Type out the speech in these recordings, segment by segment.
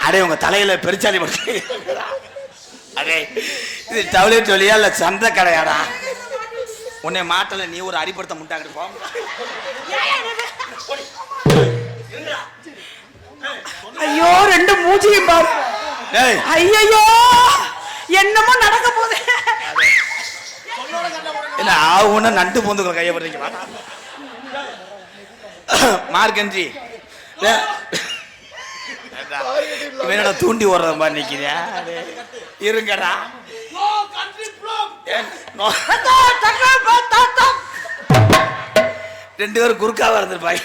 அடே உங்க தலையில பெருச்சாலி படுத்து. அடே இது டவுலெட் வழியா இல்ல சந்தை கடையாடா? உன்னை மாட்டல, நீ ஒரு அடிப்படுத்த முட்டாக்கிட்டு போ. ஐயோ ரெண்டு மூஞ்சியும் பாரு. ஐயோ என்னமோ நடக்க போகுது. இல்ல ஆவுன்னா நண்டு போந்துக்கள் கைய படுறீங்க. மார்க்கஞ்சி என்னடா தூண்டி ஓடுற மாதிரி நிக்கிறியா? இருங்கடா. ரெண்டு பேரும் குறுக்காவா இருந்திருப்பாங்க.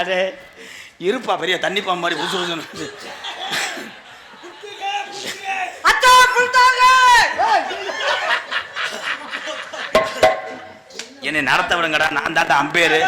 அதே இருப்பா பெரிய தண்ணி பாம்பு மாதிரி புதுசு புதுசு. என்னை நடத்த விடுங்கடா, நான் தாண்டா அம்பேரு.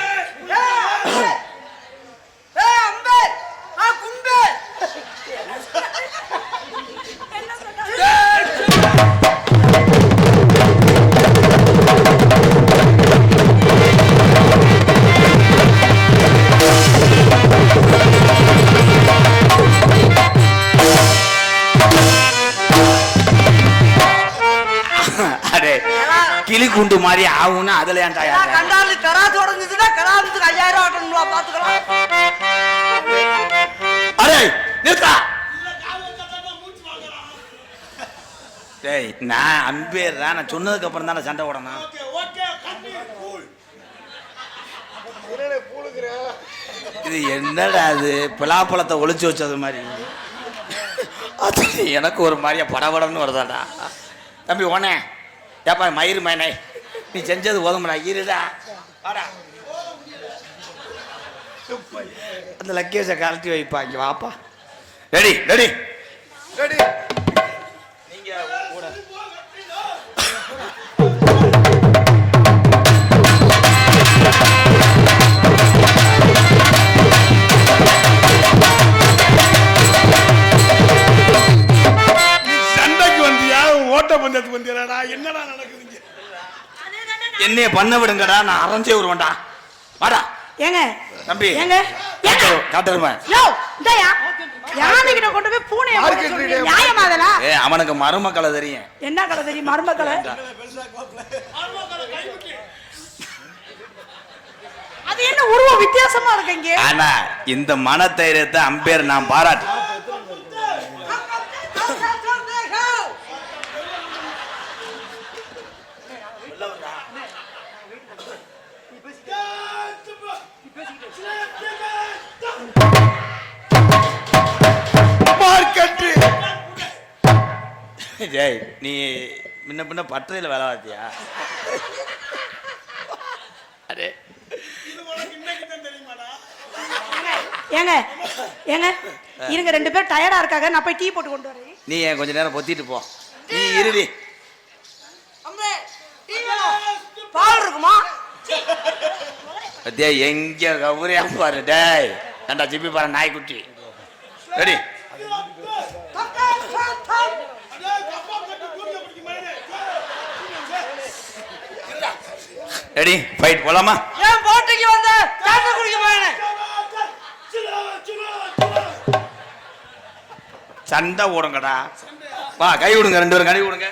கிளி குண்டு மாதிரி ஆகும்னா அதுல ஏன் கண்டாலு கரா தொடங்குதுன்னா கராத்துக்கு 5000 ஆட்டணும்ல பாத்துக்கலாம். அரே நிறுத்தா. டேய் நான் அன்பேர் தான், நான் சொன்னதுக்கு அப்புறம் தானே சண்டை போடணும். இது என்னடா அது பலாப்பழத்தை ஒளிச்சு வச்சது மாதிரி. அது எனக்கு ஒரு மாதிரியா படபடன்னு வருதாடா. தம்பி ஓனே ஏப்பா மயிறு மயனே, நீ செஞ்சது போதும்டா, இருடா வாடா. அந்த லக்கேஜை கழட்டி வைப்பா, இங்க வாப்பா. Ready ready ready. நீங்க கூட பந்தத்துக்கு வந்தீங்களா? என்னடா நடக்குதுங்க? என்னைய பண்ண விடுங்கடா, நான் அரைஞ்சே வருவேன்டா. வாடா. ஏங்க தம்பி ஏங்க காட்டுறமா யோ டேயா யானை கிட்ட கொண்டு போய் பூனை போடுறீங்க நியாயமா அதெல்லாம்? அவனுக்கு மருமக்களை தெரியும். என்ன கலை தெரியும்? மருமக்களை அது என்ன உருவம் வித்தியாசமா இருக்குங்க. ஆனா இந்த மனதைரியத்தை அம்பேர் நான் பாராட்டு. ஜெய் நீ முன்ன பின்ன பட்டறையில் வேலை பார்த்தியா? அரே ஏங்க ஏங்க இருங்க, ரெண்டு பேரும் டயர்டா இருக்காங்க, நான் போய் டீ போட்டு கொண்டு வரேன். நீ ஏன் கொஞ்ச நேரம் பொத்திட்டு போ. நீ இருடி. பால் இருக்குமா? டேய் எங்க கவுரியா பாரு. டேய் ஏண்டா ஜிப்பி பாரு நாய்க்குட்டி. ரெடி ரெடி ஃபைட் போலாமா? ஏன் போட்டுக்கு வந்த சாட்ட குடிக்க போறேன். சண்டை ஓடுங்கடா. வா கை விடுங்க, ரெண்டு பேரும் கை விடுங்க.